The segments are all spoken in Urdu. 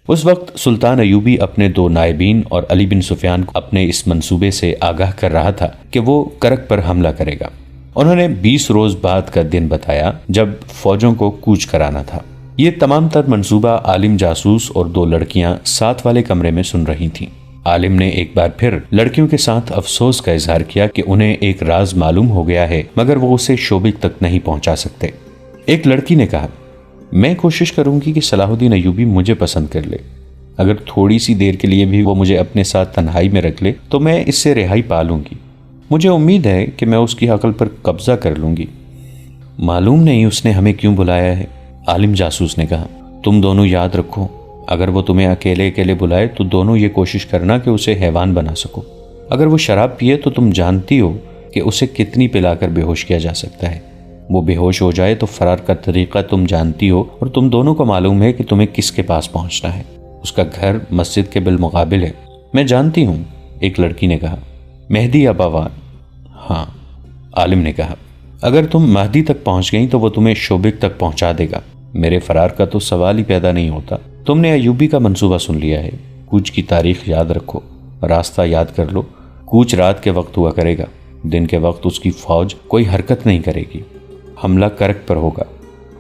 اس وقت سلطان ایوبی اپنے 2 نائبین اور علی بن سفیان کو اپنے اس منصوبے سے آگاہ کر رہا تھا کہ وہ کرک پر حملہ کرے گا۔ انہوں نے 20 روز بعد کا دن بتایا جب فوجوں کو کوچ کرانا تھا۔ یہ تمام تر منصوبہ عالم جاسوس اور 2 لڑکیاں ساتھ والے کمرے میں سن رہی تھیں۔ عالم نے ایک بار پھر لڑکیوں کے ساتھ افسوس کا اظہار کیا کہ انہیں ایک راز معلوم ہو گیا ہے مگر وہ اسے شوبک تک نہیں پہنچا سکتے۔ ایک لڑکی نے کہا، میں کوشش کروں گی کہ صلاح الدین ایوبی مجھے پسند کر لے۔ اگر تھوڑی سی دیر کے لیے بھی وہ مجھے اپنے ساتھ تنہائی میں رکھ لے تو میں اس سے رہائی پا لوں گی۔ مجھے امید ہے کہ میں اس کی عقل پر قبضہ کر لوں گی۔ معلوم نہیں اس نے ہمیں کیوں بلایا ہے، عالم جاسوس نے کہا۔ تم دونوں یاد رکھو، اگر وہ تمہیں اکیلے اکیلے بلائے تو دونوں یہ کوشش کرنا کہ اسے حیوان بنا سکو۔ اگر وہ شراب پیے تو تم جانتی ہو کہ اسے کتنی پلا کر بے ہوش کیا جا سکتا ہے۔ وہ بے ہوش ہو جائے تو فرار کا طریقہ تم جانتی ہو اور تم دونوں کو معلوم ہے کہ تمہیں کس کے پاس پہنچنا ہے۔ اس کا گھر مسجد کے بالمقابل ہے۔ میں جانتی ہوں، ایک لڑکی نے کہا۔ مہدی اباوان؟ ہاں، عالم نے کہا۔ اگر تم مہدی تک پہنچ گئیں تو وہ تمہیں شوبک تک پہنچا دے گا۔ میرے فرار کا تو سوال ہی پیدا نہیں ہوتا۔ تم نے ایوبی کا منصوبہ سن لیا ہے۔ کوچ کی تاریخ یاد رکھو، راستہ یاد کر لو۔ کوچ رات کے وقت ہوا کرے گا، دن کے وقت اس کی فوج کوئی حرکت نہیں کرے گی۔ حملہ کرک پر ہوگا۔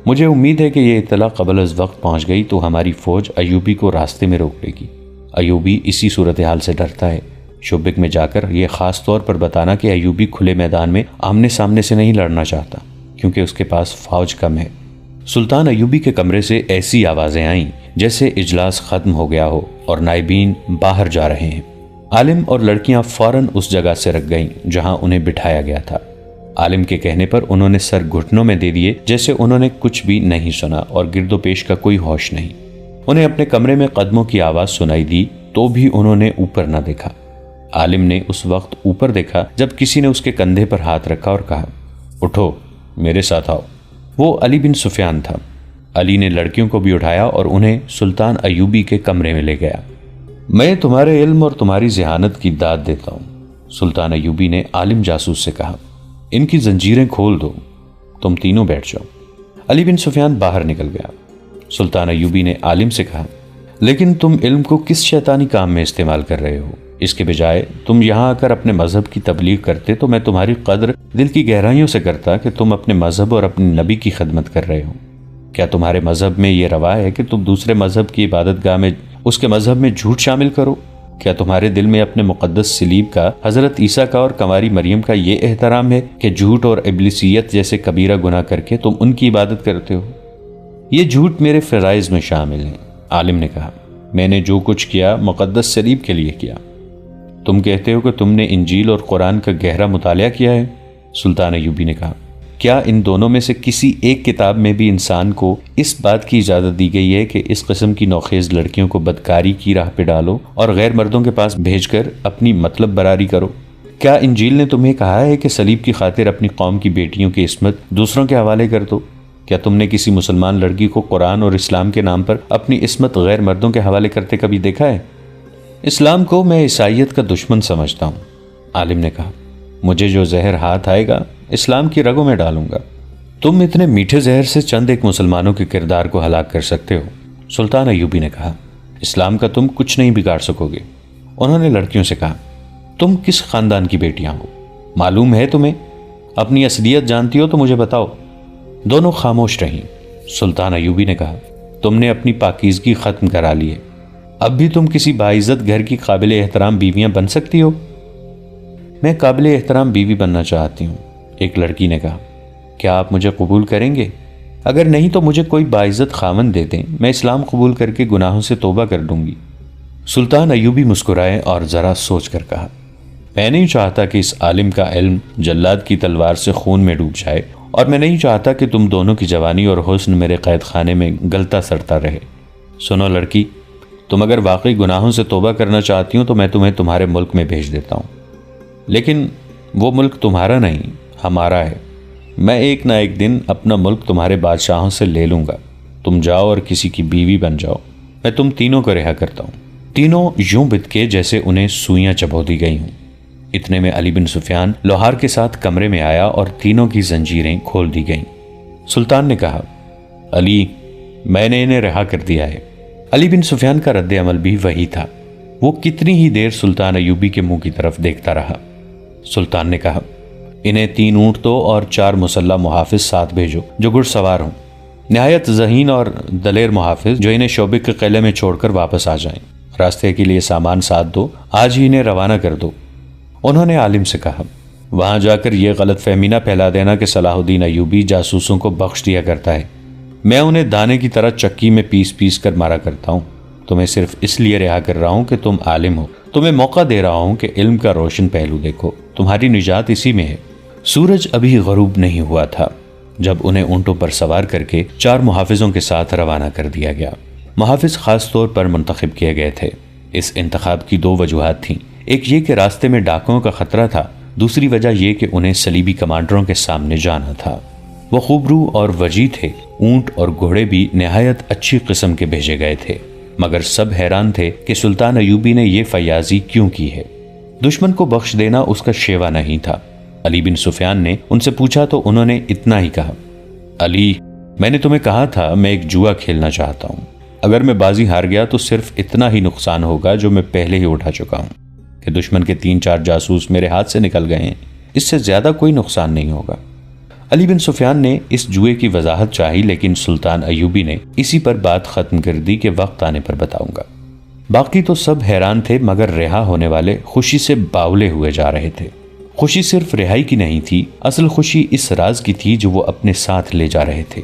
مجھے امید ہے کہ یہ اطلاع قبل از وقت پہنچ گئی تو ہماری فوج ایوبی کو راستے میں روک لے گی۔ ایوبی اسی صورتحال سے ڈرتا ہے۔ شوبک میں جا کر یہ خاص طور پر بتانا کہ ایوبی کھلے میدان میں آمنے سامنے سے نہیں لڑنا چاہتا کیونکہ اس کے پاس فوج کم ہے۔ سلطان ایوبی کے کمرے سے ایسی آوازیں آئیں جیسے اجلاس ختم ہو گیا ہو اور نائبین باہر جا رہے ہیں۔ عالم اور لڑکیاں فوراً اس جگہ سے رک گئیں جہاں انہیں بٹھایا گیا تھا۔ عالم کے کہنے پر انہوں نے سر گھٹنوں میں دے دیے جیسے انہوں نے کچھ بھی نہیں سنا اور گرد و پیش کا کوئی ہوش نہیں۔ انہیں اپنے کمرے میں قدموں کی آواز سنائی دی تو بھی انہوں نے اوپر نہ دیکھا۔ عالم نے اس وقت اوپر دیکھا جب کسی نے اس کے کندھے پر ہاتھ رکھا اور کہا، اٹھو، میرے ساتھ آؤ۔ وہ علی بن سفیان تھا۔ علی نے لڑکیوں کو بھی اٹھایا اور انہیں سلطان ایوبی کے کمرے میں لے گیا۔ میں تمہارے علم اور تمہاری ذہانت کی داد دیتا ہوں، سلطان ایوبی نے عالم جاسوس سے کہا۔ ان کی زنجیریں کھول دو، تم تینوں بیٹھ جاؤ۔ علی بن سفیان باہر نکل گیا۔ سلطان ایوبی نے عالم سے کہا، لیکن تم علم کو کس شیطانی کام میں استعمال کر رہے ہو؟ اس کے بجائے تم یہاں آ کر اپنے مذہب کی تبلیغ کرتے تو میں تمہاری قدر دل کی گہرائیوں سے کرتا کہ تم اپنے مذہب اور اپنے نبی کی خدمت کر رہے ہو۔ کیا تمہارے مذہب میں یہ روا ہے کہ تم دوسرے مذہب کی عبادت گاہ میں اس کے مذہب میں جھوٹ شامل کرو؟ کیا تمہارے دل میں اپنے مقدس صلیب کا، حضرت عیسیٰ کا اور کنواری مریم کا یہ احترام ہے کہ جھوٹ اور ابلیسیت جیسے کبیرہ گناہ کر کے تم ان کی عبادت کرتے ہو؟ یہ جھوٹ میرے فرائض میں شامل ہیں، عالم نے کہا۔ میں نے جو کچھ کیا مقدس صلیب کے لیے کیا۔ تم کہتے ہو کہ تم نے انجیل اور قرآن کا گہرا مطالعہ کیا ہے، سلطان ایوبی نے کہا۔ کیا ان دونوں میں سے کسی ایک کتاب میں بھی انسان کو اس بات کی اجازت دی گئی ہے کہ اس قسم کی نوخیز لڑکیوں کو بدکاری کی راہ پہ ڈالو اور غیر مردوں کے پاس بھیج کر اپنی مطلب براری کرو؟ کیا انجیل نے تمہیں کہا ہے کہ صلیب کی خاطر اپنی قوم کی بیٹیوں کی عصمت دوسروں کے حوالے کر دو؟ کیا تم نے کسی مسلمان لڑکی کو قرآن اور اسلام کے نام پر اپنی عصمت غیر مردوں کے حوالے کرتے کبھی دیکھا ہے؟ اسلام کو میں عیسائیت کا دشمن سمجھتا ہوں، عالم نے کہا۔ مجھے جو زہر ہاتھ آئے گا اسلام کی رگوں میں ڈالوں گا۔ تم اتنے میٹھے زہر سے چند ایک مسلمانوں کے کردار کو ہلاک کر سکتے ہو، سلطان ایوبی نے کہا۔ اسلام کا تم کچھ نہیں بگاڑ سکو گے۔ انہوں نے لڑکیوں سے کہا، تم کس خاندان کی بیٹیاں ہو؟ معلوم ہے تمہیں؟ اپنی اصلیت جانتی ہو تو مجھے بتاؤ۔ دونوں خاموش رہیں۔ سلطان ایوبی نے کہا، تم نے اپنی پاکیزگی ختم کرا لی ہے۔ اب بھی تم کسی باعزت گھر کی قابل احترام بیویاں بن سکتی ہو؟ میں قابل احترام بیوی بننا چاہتی ہوں، ایک لڑکی نے کہا۔ کیا آپ مجھے قبول کریں گے؟ اگر نہیں تو مجھے کوئی باعزت خاوند دے دیں، میں اسلام قبول کر کے گناہوں سے توبہ کر دوں گی۔ سلطان ایوبی مسکرائے اور ذرا سوچ کر کہا، میں نہیں چاہتا کہ اس عالم کا علم جلاد کی تلوار سے خون میں ڈوب جائے، اور میں نہیں چاہتا کہ تم دونوں کی جوانی اور حسن میرے قید خانے میں گلتا سڑتا رہے۔ سنو لڑکی، تم اگر واقعی گناہوں سے توبہ کرنا چاہتی ہوں تو میں تمہیں تمہارے ملک میں بھیج دیتا ہوں، لیکن وہ ملک تمہارا نہیں، ہمارا ہے۔ میں ایک نہ ایک دن اپنا ملک تمہارے بادشاہوں سے لے لوں گا۔ تم جاؤ اور کسی کی بیوی بن جاؤ، میں تم تینوں کو رہا کرتا ہوں۔ تینوں یوں بتکے جیسے انہیں سوئیاں چبھو دی گئی ہوں۔ اتنے میں علی بن سفیان لوہار کے ساتھ کمرے میں آیا اور تینوں کی زنجیریں کھول دی گئیں۔ سلطان نے کہا، علی، میں نے انہیں رہا کر دیا ہے۔ علی بن سفیان کا رد عمل بھی وہی تھا۔ وہ کتنی ہی دیر سلطان ایوبی کے منہ کی طرف دیکھتا رہا۔ سلطان نے کہا، انہیں 3 اونٹ دو اور 4 مسلح محافظ ساتھ بھیجو جو گھڑ سوار ہوں، نہایت ذہین اور دلیر محافظ جو انہیں شوبک کے قلعے میں چھوڑ کر واپس آ جائیں۔ راستے کے لیے سامان ساتھ دو، آج ہی انہیں روانہ کر دو۔ انہوں نے عالم سے کہا، وہاں جا کر یہ غلط فہمی نہ پھیلا دینا کہ صلاح الدین ایوبی جاسوسوں کو بخش دیا کرتا ہے۔ میں انہیں دانے کی طرح چکی میں پیس پیس کر مارا کرتا ہوں۔ تمہیں صرف اس لیے رہا کر رہا ہوں کہ تم عالم ہو، تمہیں موقع دے رہا ہوں کہ علم کا روشن پہلو دیکھو، تمہاری نجات اسی میں ہے۔ سورج ابھی غروب نہیں ہوا تھا جب انہیں اونٹوں پر سوار کر کے 4 محافظوں کے ساتھ روانہ کر دیا گیا۔ محافظ خاص طور پر منتخب کیے گئے تھے۔ اس انتخاب کی 2 وجوہات تھیں، ایک یہ کہ راستے میں ڈاکوؤں کا خطرہ تھا، دوسری وجہ یہ کہ انہیں صلیبی کمانڈروں کے سامنے جانا تھا۔ وہ خوبرو اور وجی تھے، اونٹ اور گھوڑے بھی نہایت اچھی قسم کے بھیجے گئے تھے، مگر سب حیران تھے کہ سلطان ایوبی نے یہ فیاضی کیوں کی ہے۔ دشمن کو بخش دینا اس کا شیوا نہیں تھا۔ علی بن سفیان نے ان سے پوچھا تو انہوں نے اتنا ہی کہا، علی، میں نے تمہیں کہا تھا میں ایک جوا کھیلنا چاہتا ہوں۔ اگر میں بازی ہار گیا تو صرف اتنا ہی نقصان ہوگا جو میں پہلے ہی اٹھا چکا ہوں کہ دشمن کے 3-4 جاسوس میرے ہاتھ سے نکل گئے ہیں، اس سے زیادہ کوئی نقصان نہیں ہوگا۔ علی بن سفیان نے اس جوئے کی وضاحت چاہی، لیکن سلطان ایوبی نے اسی پر بات ختم کر دی کہ وقت آنے پر بتاؤں گا۔ باقی تو سب حیران تھے، مگر رہا ہونے والے خوشی سے باولے ہوئے جا رہے تھے۔ خوشی صرف رہائی کی نہیں تھی، اصل خوشی اس راز کی تھی جو وہ اپنے ساتھ لے جا رہے تھے۔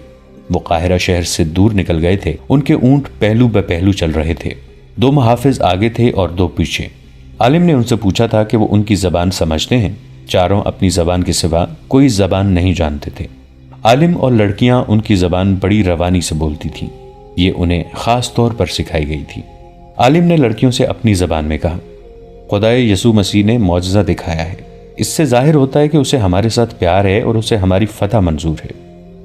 وہ قاہرہ شہر سے دور نکل گئے تھے، ان کے اونٹ پہلو بہ پہلو چل رہے تھے، 2 محافظ آگے تھے اور 2 پیچھے۔ عالم نے ان سے پوچھا تھا کہ وہ ان کی زبان سمجھتے ہیں؟ چاروں اپنی زبان کے سوا کوئی زبان نہیں جانتے تھے۔ عالم اور لڑکیاں ان کی زبان بڑی روانی سے بولتی تھیں، یہ انہیں خاص طور پر سکھائی گئی تھی۔ عالم نے لڑکیوں سے اپنی زبان میں کہا، خدائے یسوع مسیح نے معجزہ دکھایا ہے، اس سے ظاہر ہوتا ہے کہ اسے ہمارے ساتھ پیار ہے اور اسے ہماری فتح منظور ہے۔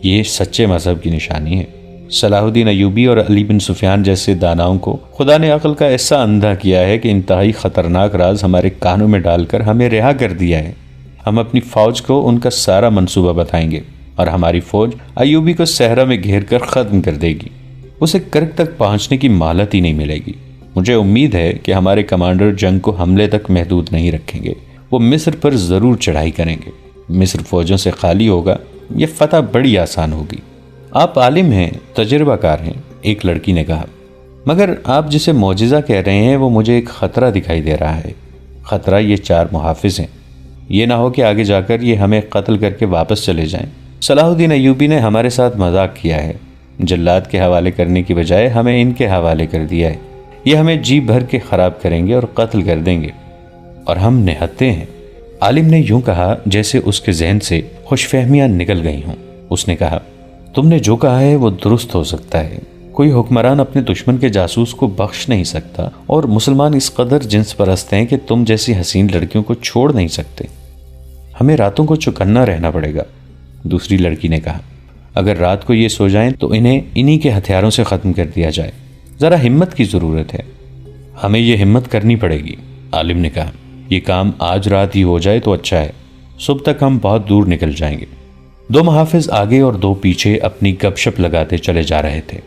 یہ سچے مذہب کی نشانی ہے۔ صلاح الدین ایوبی اور علی بن سفیان جیسے داناؤں کو خدا نے عقل کا ایسا اندھا کیا ہے کہ انتہائی خطرناک راز ہمارے کانوں میں ڈال کر ہمیں رہا کر دیا ہے۔ ہم اپنی فوج کو ان کا سارا منصوبہ بتائیں گے اور ہماری فوج ایوبی کو صحرا میں گھیر کر ختم کر دے گی، اسے کرک تک پہنچنے کی مہلت ہی نہیں ملے گی۔ مجھے امید ہے کہ ہمارے کمانڈر جنگ کو حملے تک محدود نہیں رکھیں گے، وہ مصر پر ضرور چڑھائی کریں گے۔ مصر فوجوں سے خالی ہوگا، یہ فتح بڑی آسان ہوگی۔ آپ عالم ہیں، تجربہ کار ہیں، ایک لڑکی نے کہا، مگر آپ جسے معجزہ کہہ رہے ہیں وہ مجھے ایک خطرہ دکھائی دے رہا ہے۔ خطرہ یہ 4 محافظ ہیں، یہ نہ ہو کہ آگے جا کر یہ ہمیں قتل کر کے واپس چلے جائیں۔ صلاح الدین ایوبی نے ہمارے ساتھ مذاق کیا ہے، جلاد کے حوالے کرنے کی بجائے ہمیں ان کے حوالے کر دیا ہے۔ یہ ہمیں جی بھر کے خراب کریں گے اور قتل کر دیں گے، اور ہم نہتے ہیں۔ عالم نے یوں کہا جیسے اس کے ذہن سے خوش فہمیاں نکل گئی ہوں۔ اس نے کہا، تم نے جو کہا ہے وہ درست ہو سکتا ہے، کوئی حکمران اپنے دشمن کے جاسوس کو بخش نہیں سکتا، اور مسلمان اس قدر جنس پرست ہیں کہ تم جیسی حسین لڑکیوں کو چھوڑ نہیں سکتے۔ ہمیں راتوں کو چوکنا رہنا پڑے گا۔ دوسری لڑکی نے کہا، اگر رات کو یہ سو جائیں تو انہیں انہی کے ہتھیاروں سے ختم کر دیا جائے، ذرا ہمت کی ضرورت ہے۔ ہمیں یہ ہمت کرنی پڑے گی، عالم نے کہا، یہ کام آج رات ہی ہو جائے تو اچھا ہے، صبح تک ہم بہت دور نکل جائیں گے۔ 2 محافظ آگے اور 2 پیچھے اپنی گپ شپ لگاتے چلے جا رہے تھے۔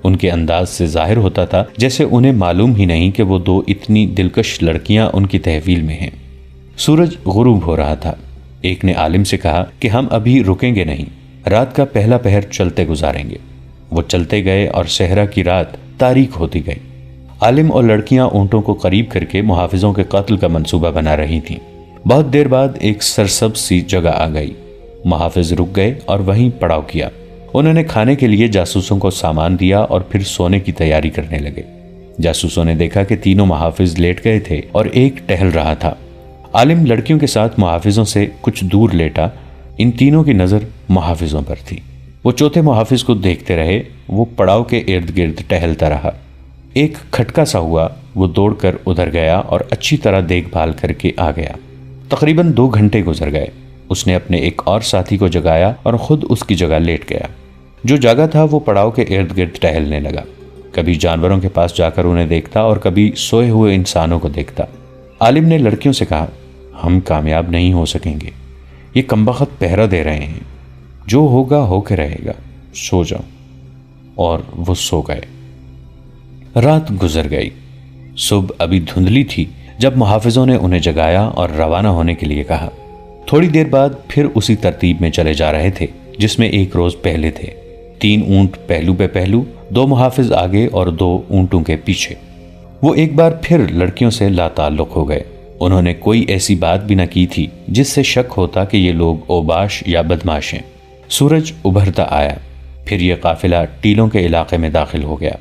ان کے انداز سے ظاہر ہوتا تھا جیسے انہیں معلوم ہی نہیں کہ وہ 2 اتنی دلکش لڑکیاں ان کی تحویل میں ہیں۔ سورج غروب ہو رہا تھا۔ ایک نے عالم سے کہا کہ ہم ابھی رکیں گے نہیں، رات کا پہلا پہر چلتے گزاریں گے۔ وہ چلتے گئے اور صحرا کی رات تاریک ہوتی گئی۔ عالم اور لڑکیاں اونٹوں کو قریب کر کے محافظوں کے قتل کا منصوبہ بنا رہی تھیں۔ بہت دیر بعد ایک سرسبز سی جگہ آ گئی۔ محافظ رک گئے اور وہیں پڑاؤ کیا۔ انہوں نے کھانے کے لیے جاسوسوں کو سامان دیا اور پھر سونے کی تیاری کرنے لگے۔ جاسوسوں نے دیکھا کہ تینوں محافظ لیٹ گئے تھے اور ایک ٹہل رہا تھا۔ عالم لڑکیوں کے ساتھ محافظوں سے کچھ دور لیٹا، ان تینوں کی نظر محافظوں پر تھی۔ وہ چوتھے محافظ کو دیکھتے رہے، وہ پڑاؤ کے ارد گرد ٹہلتا رہا۔ ایک کھٹکا سا ہوا، وہ دوڑ کر ادھر گیا اور اچھی طرح دیکھ بھال کر کے آ گیا۔ تقریباً 2 گھنٹے گزر گئے۔ اس نے اپنے ایک اور ساتھی کو جگایا اور خود اس کی جگہ لیٹ گیا۔ جو جاگا تھا وہ پڑاؤ کے ارد گرد ٹہلنے لگا، کبھی جانوروں کے پاس جا کر انہیں دیکھتا اور کبھی سوئے ہوئے انسانوں کو دیکھتا۔ عالم نے لڑکیوں سے کہا، ہم کامیاب نہیں ہو سکیں گے، یہ کمبخت پہرا دے رہے ہیں، جو ہوگا ہو کے رہے گا، سو جاؤ۔ اور وہ سو گئے۔ رات گزر گئی۔ صبح ابھی دھندلی تھی جب محافظوں نے انہیں جگایا اور روانہ ہونے کے لیے کہا۔ تھوڑی دیر بعد پھر اسی ترتیب میں چلے جا رہے تھے جس میں ایک روز پہلے تھے۔ 3 اونٹ پہلو پہ پہلو، 2 محافظ آگے اور 2 اونٹوں کے پیچھے۔ وہ ایک بار پھر لڑکیوں سے لا تعلق ہو گئے۔ انہوں نے کوئی ایسی بات بھی نہ کی تھی جس سے شک ہوتا کہ یہ لوگ اوباش یا بدماش ہیں۔ سورج ابھرتا آیا، پھر یہ قافلہ ٹیلوں کے علاقے میں داخل ہو گیا۔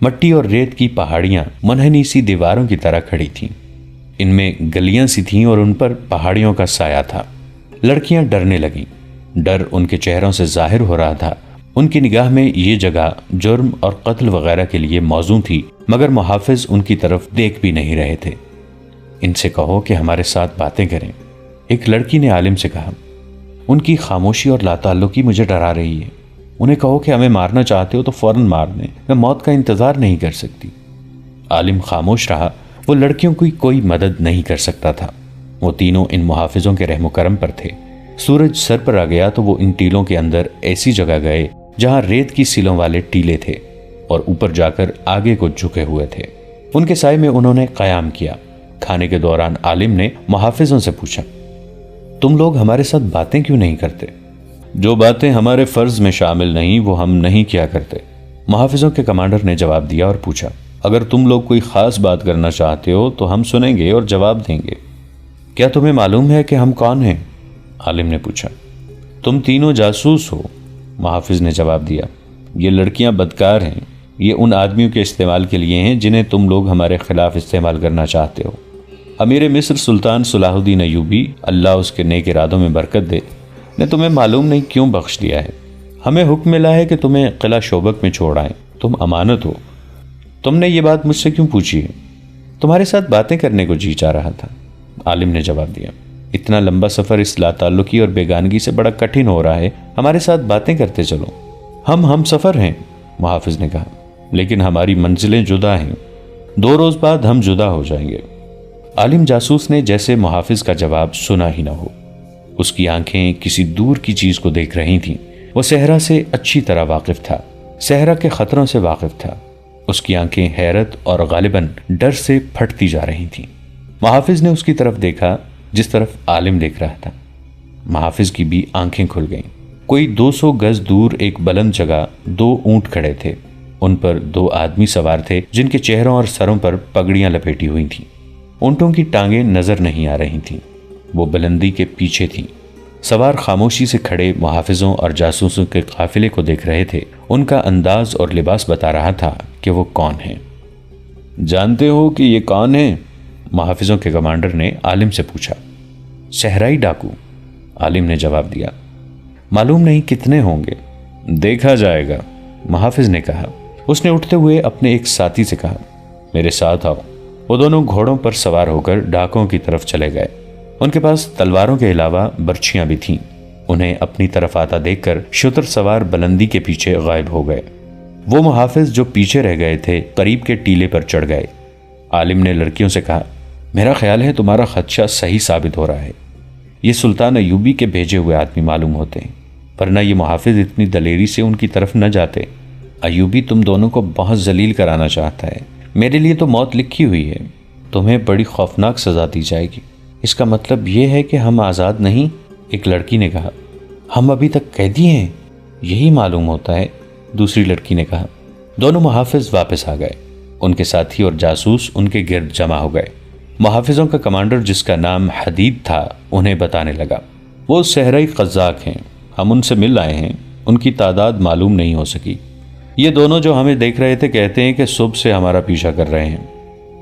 مٹی اور ریت کی پہاڑیاں منحنی سی دیواروں کی طرح کھڑی تھیں۔ ان میں گلیاں سی تھیں اور ان پر پہاڑیوں کا سایہ تھا۔ لڑکیاں ڈرنے لگیں۔ ڈر ان کے چہروں سے ظاہر ہو رہا تھا۔ ان کی نگاہ میں یہ جگہ جرم اور قتل وغیرہ کے لیے موزوں تھی، مگر محافظ ان کی طرف دیکھ بھی نہیں رہے تھے۔ ان سے کہو کہ ہمارے ساتھ باتیں کریں، ایک لڑکی نے عالم سے کہا۔ ان کی خاموشی اور لاتعلقی مجھے ڈرا رہی ہے۔ انہیں کہو کہ ہمیں مارنا چاہتے ہو تو فوراً مار دیں، میں موت کا انتظار نہیں کر سکتی۔ عالم خاموش رہا۔ وہ لڑکیوں کی کوئی مدد نہیں کر سکتا تھا۔ وہ تینوں ان محافظوں کے رحم و کرم پر تھے۔ سورج سر پر آ گیا تو وہ ان ٹیلوں کے اندر ایسی جگہ گئے جہاں ریت کی سیلوں والے ٹیلے تھے اور اوپر جا کر آگے کو جھکے ہوئے تھے۔ ان کے سائے میں انہوں نے قیام کیا۔ کھانے کے دوران عالم نے محافظوں سے پوچھا، تم لوگ ہمارے ساتھ باتیں کیوں نہیں کرتے؟ جو باتیں ہمارے فرض میں شامل نہیں وہ ہم نہیں کیا کرتے، محافظوں کے کمانڈر نے جواب دیا اور پوچھا، اگر تم لوگ کوئی خاص بات کرنا چاہتے ہو تو ہم سنیں گے اور جواب دیں گے۔ کیا تمہیں معلوم ہے کہ ہم کون ہیں؟ عالم نے پوچھا۔ تم تینوں جاسوس ہو، محافظ نے جواب دیا۔ یہ لڑکیاں بدکار ہیں، یہ ان آدمیوں کے استعمال کے لیے ہیں جنہیں تم لوگ ہمارے خلاف استعمال کرنا چاہتے ہو۔ امیر مصر سلطان صلاح الدین ایوبی، اللہ اس کے نیک ارادوں میں برکت دے، نے تمہیں معلوم نہیں کیوں بخش دیا ہے۔ ہمیں حکم ملا ہے کہ تمہیں قلعہ شوبک میں چھوڑ آئیں، تم امانت ہو۔ تم نے یہ بات مجھ سے کیوں پوچھی ہے؟ تمہارے ساتھ باتیں کرنے کو جی چاہ رہا تھا، عالم نے جواب دیا۔ اتنا لمبا سفر اس لا تعلقی اور بیگانگی سے بڑا کٹھن ہو رہا ہے، ہمارے ساتھ باتیں کرتے چلو۔ ہم سفر ہیں، محافظ نے کہا، لیکن ہماری منزلیں جدا ہیں، 2 روز بعد ہم جدا ہو جائیں گے۔ عالم جاسوس نے جیسے محافظ کا جواب سنا ہی نہ ہو۔ اس کی آنکھیں کسی دور کی چیز کو دیکھ رہی تھیں۔ وہ صحرا سے اچھی طرح واقف تھا، صحرا کے خطروں سے واقف تھا۔ اس کی آنکھیں حیرت اور غالباً ڈر سے پھٹتی جا رہی تھیں۔ محافظ نے اس کی طرف دیکھا جس طرف عالم دیکھ رہا تھا۔ محافظ کی بھی آنکھیں کھل گئیں۔ کوئی 200 گز دور ایک بلند جگہ 2 اونٹ کھڑے تھے۔ ان پر 2 آدمی سوار تھے جن کے چہروں اور سروں پر پگڑیاں لپیٹی ہوئی تھیں۔ اونٹوں کی ٹانگیں نظر نہیں آ رہی تھیں، وہ بلندی کے پیچھے تھیں۔ سوار خاموشی سے کھڑے محافظوں اور جاسوسوں کے قافلے کو دیکھ رہے تھے۔ ان کا انداز اور لباس بتا رہا تھا کہ وہ کون ہیں۔ جانتے ہو کہ یہ کون ہیں؟ محافظوں کے کمانڈر نے عالم سے پوچھا۔ صحرائی ڈاکو، عالم نے جواب دیا۔ معلوم نہیں کتنے ہوں گے، دیکھا جائے گا، محافظ نے کہا۔ اس نے اٹھتے ہوئے اپنے ایک ساتھی سے کہا، میرے ساتھ آؤ۔ وہ دونوں گھوڑوں پر سوار ہو کر ڈاکوں کی طرف چلے گئے۔ ان کے پاس تلواروں کے علاوہ برچھیاں بھی تھیں۔ انہیں اپنی طرف آتا دیکھ کر شتر سوار بلندی کے پیچھے غائب ہو گئے۔ وہ محافظ جو پیچھے رہ گئے تھے قریب کے ٹیلے پر چڑھ گئے۔ عالم نے لڑکیوں سے کہا، میرا خیال ہے تمہارا خدشہ صحیح ثابت ہو رہا ہے۔ یہ سلطان ایوبی کے بھیجے ہوئے آدمی معلوم ہوتے ہیں، ورنہ یہ محافظ اتنی دلیری سے ان کی طرف نہ جاتے۔ ایوبی تم دونوں کو بہت ذلیل کرانا چاہتا ہے۔ میرے لیے تو موت لکھی ہوئی ہے، تمہیں بڑی خوفناک سزا دی جائے گی۔ اس کا مطلب یہ ہے کہ ہم آزاد نہیں؟ ایک لڑکی نے کہا۔ ہم ابھی تک قیدی ہیں، یہی معلوم ہوتا ہے، دوسری لڑکی نے کہا۔ دونوں محافظ واپس آ گئے۔ ان کے ساتھی اور جاسوس ان کے گرد جمع ہو گئے۔ محافظوں کا کمانڈر جس کا نام حدید تھا انہیں بتانے لگا، وہ صحرائی قزاق ہیں، ہم ان سے مل آئے ہیں، ان کی تعداد معلوم نہیں ہو سکی۔ یہ دونوں جو ہمیں دیکھ رہے تھے کہتے ہیں کہ صبح سے ہمارا پیچھا کر رہے ہیں۔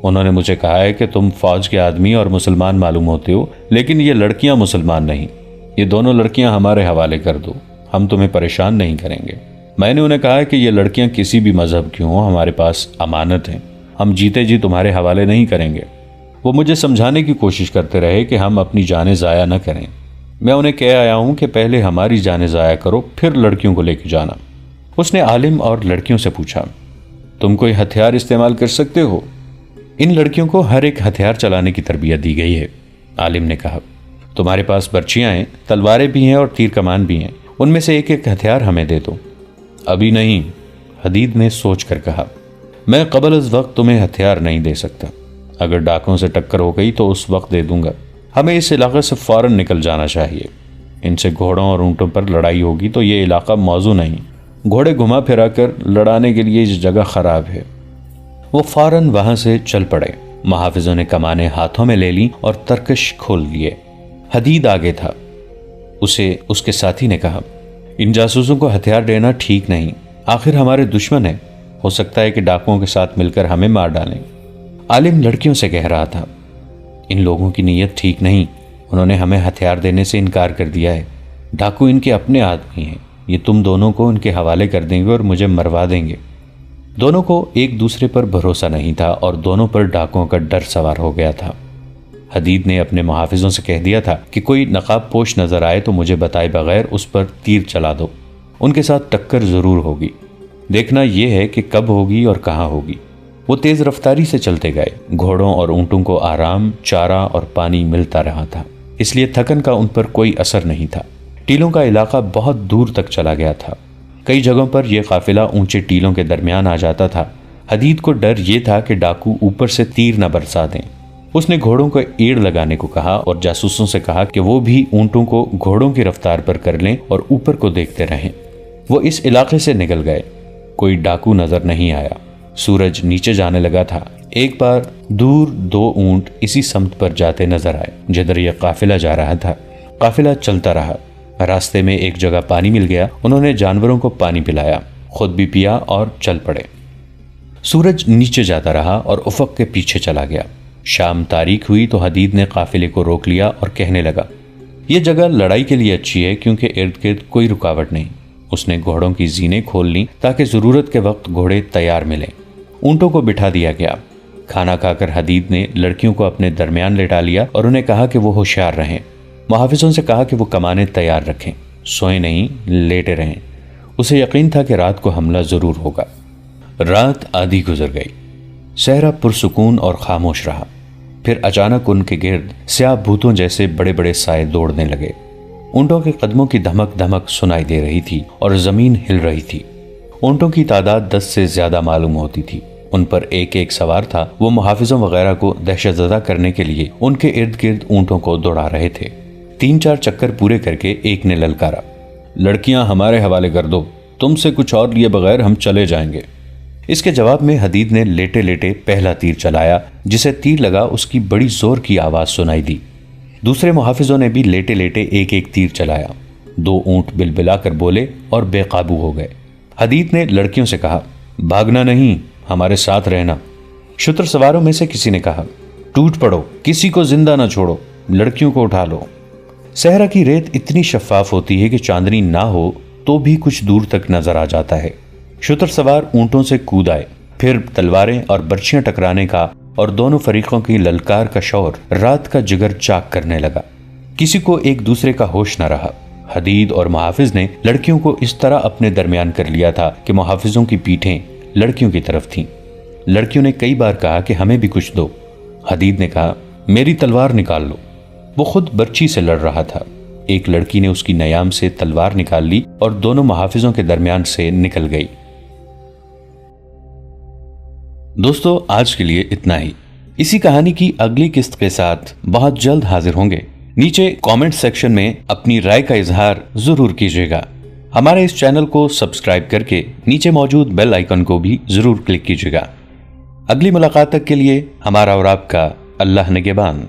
انہوں نے مجھے کہا ہے کہ تم فوج کے آدمی اور مسلمان معلوم ہوتے ہو، لیکن یہ لڑکیاں مسلمان نہیں۔ یہ دونوں لڑکیاں ہمارے حوالے کر دو، ہم تمہیں پریشان نہیں کریں گے۔ میں نے انہیں کہا کہ یہ لڑکیاں کسی بھی مذہب کی ہوں، ہمارے پاس امانت ہیں، ہم جیتے جی تمہارے حوالے نہیں کریں گے۔ وہ مجھے سمجھانے کی کوشش کرتے رہے کہ ہم اپنی جانیں ضائع نہ کریں۔ میں انہیں کہہ آیا ہوں کہ پہلے ہماری جانیں ضائع کرو، پھر لڑکیوں کو لے کے جانا۔ اس نے عالم اور لڑکیوں سے پوچھا، تم کوئی ہتھیار استعمال کر سکتے ہو؟ ان لڑکیوں کو ہر ایک ہتھیار چلانے کی تربیت دی گئی ہے، عالم نے کہا۔ تمہارے پاس برچیاں ہیں، تلواریں بھی ہیں اور تیر کمان بھی ہیں، ان میں سے ایک ایک ہتھیار ہمیں دے دو۔ ابھی نہیں، حدید نے سوچ کر کہا۔ میں قبل از وقت تمہیں ہتھیار نہیں دے سکتا، اگر ڈاکوں سے ٹکر ہو گئی تو اس وقت دے دوں گا۔ ہمیں اس علاقے سے فوراً نکل جانا چاہیے، ان سے گھوڑوں اور اونٹوں پر لڑائی ہوگی تو یہ علاقہ موزوں نہیں، گھوڑے گھما پھرا کر لڑانے کے لیے یہ جگہ خراب ہے۔ وہ فوراً وہاں سے چل پڑے۔ محافظوں نے کمانیں ہاتھوں میں لے لیں اور ترکش کھول لیے۔ حدید آگے تھا۔ اسے اس کے ساتھی نے کہا، ان جاسوسوں کو ہتھیار دینا ٹھیک نہیں، آخر ہمارے دشمن ہیں، ہو سکتا ہے کہ ڈاکوؤں کے ساتھ مل کر ہمیں مار ڈالیں۔ عالم لڑکیوں سے کہہ رہا تھا، ان لوگوں کی نیت ٹھیک نہیں، انہوں نے ہمیں ہتھیار دینے سے انکار کر دیا ہے، ڈاکو ان کے اپنے آدمی ہیں، یہ تم دونوں کو ان کے حوالے کر دیں گے اور مجھے مروا دیں گے۔ دونوں کو ایک دوسرے پر بھروسہ نہیں تھا اور دونوں پر ڈاکوؤں کا ڈر سوار ہو گیا تھا۔ حدید نے اپنے محافظوں سے کہہ دیا تھا کہ کوئی نقاب پوش نظر آئے تو مجھے بتائے بغیر اس پر تیر چلا دو، ان کے ساتھ ٹکر ضرور ہوگی، دیکھنا یہ ہے کہ کب ہوگی اور کہاں ہوگی۔ وہ تیز رفتاری سے چلتے گئے۔ گھوڑوں اور اونٹوں کو آرام، چارہ اور پانی ملتا رہا تھا، اس لیے تھکن کا ان پر کوئی اثر نہیں تھا۔ ٹیلوں کا علاقہ بہت دور تک چلا گیا تھا، کئی جگہوں پر یہ قافلہ اونچے ٹیلوں کے درمیان آ جاتا تھا۔ حدید کو ڈر یہ تھا کہ ڈاکو اوپر سے تیر نہ برسا دیں۔ اس نے گھوڑوں کو ایڑ لگانے کو کہا اور جاسوسوں سے کہا کہ وہ بھی اونٹوں کو گھوڑوں کی رفتار پر کر لیں اور اوپر کو دیکھتے رہیں۔ وہ اس علاقے سے نکل گئے، کوئی ڈاکو نظر نہیں آیا۔ سورج نیچے جانے لگا تھا۔ ایک بار دور 2 اونٹ اسی سمت پر جاتے نظر آئے جدھر یہ قافلہ جا رہا تھا۔ قافلہ چلتا رہا، راستے میں ایک جگہ پانی مل گیا، انہوں نے جانوروں کو پانی پلایا، خود بھی پیا اور چل پڑے۔ سورج نیچے جاتا رہا اور افق کے پیچھے چلا گیا۔ شام تاریک ہوئی تو حدید نے قافلے کو روک لیا اور کہنے لگا، یہ جگہ لڑائی کے لیے اچھی ہے کیونکہ ارد گرد کوئی رکاوٹ نہیں۔ اس نے گھوڑوں کی زینیں کھول لیں تاکہ ضرورت کے وقت گھوڑے تیار ملیں۔ اونٹوں کو بٹھا دیا گیا۔ کھانا کھا کر حدید نے لڑکیوں کو اپنے درمیان لٹا لیا اور انہیں کہا کہ وہ ہوشیار رہیں۔ محافظوں سے کہا کہ وہ کمانیں تیار رکھیں، سوئیں نہیں، لیٹے رہیں۔ اسے یقین تھا کہ رات کو حملہ ضرور ہوگا۔ رات آدھی گزر گئی، صحرا پرسکون اور خاموش رہا۔ پھر اچانک ان کے گرد سیاہ بھوتوں جیسے بڑے بڑے سائے دوڑنے لگے۔ اونٹوں کے قدموں کی دھمک دھمک سنائی دے رہی تھی اور زمین ہل رہی تھی۔ اونٹوں کی تعداد 10 سے زیادہ معلوم ہوتی تھی۔ ان پر ایک ایک سوار تھا۔ وہ محافظوں وغیرہ کو دہشت زدہ کرنے کے لیے ان کے ارد گرد اونٹوں کو دوڑا رہے تھے۔ 3-4 چکر پورے کر کے ایک نے للکارا، لڑکیاں ہمارے حوالے کر دو، تم سے کچھ اور لیے بغیر ہم چلے جائیں گے۔ اس کے جواب میں حدید نے لیٹے لیٹے پہلا تیر چلایا، جسے تیر لگا اس کی بڑی زور کی آواز سنائی دی۔ دوسرے محافظوں نے بھی لیٹے لیٹے ایک ایک تیر چلایا۔ 2 اونٹ بلبلا کر بولے اور بے قابو ہو گئے۔ حدید نے لڑکیوں سے کہا، بھاگنا نہیں، ہمارے ساتھ رہنا۔ شتر سواروں میں سے کسی نے کہا، ٹوٹ پڑو، کسی کو زندہ نہ چھوڑو، لڑکیوں کو اٹھا لو۔ صحرا کی ریت اتنی شفاف ہوتی ہے کہ چاندنی نہ ہو تو بھی کچھ دور تک نظر آ جاتا ہے۔ شتر سوار اونٹوں سے کود آئے، پھر تلواریں اور برچیاں ٹکرانے کا اور دونوں فریقوں کی للکار کا شور رات کا جگر چاک کرنے لگا۔ کسی کو ایک دوسرے کا ہوش نہ رہا۔ حدید اور محافظ نے لڑکیوں کو اس طرح اپنے درمیان کر لیا تھا کہ محافظوں کی پیٹھیں لڑکیوں کی طرف تھیں۔ لڑکیوں نے کئی بار کہا کہ ہمیں بھی کچھ دو۔ حدید نے کہا، میری تلوار نکال لو۔ وہ خود برچی سے لڑ رہا تھا۔ ایک لڑکی نے اس کی نیام سے تلوار نکال لی اور دونوں محافظوں کے درمیان سے نکل گئی۔ دوستو، آج کے لیے اتنا ہی۔ اسی کہانی کی اگلی قسط کے ساتھ بہت جلد حاضر ہوں گے۔ نیچے کامنٹ سیکشن میں اپنی رائے کا اظہار ضرور کیجیے گا۔ ہمارے اس چینل کو سبسکرائب کر کے نیچے موجود بیل آئیکن کو بھی ضرور کلک کیجیے گا۔ اگلی ملاقات تک کے لیے ہمارا اور آپ کا اللہ نگہبان۔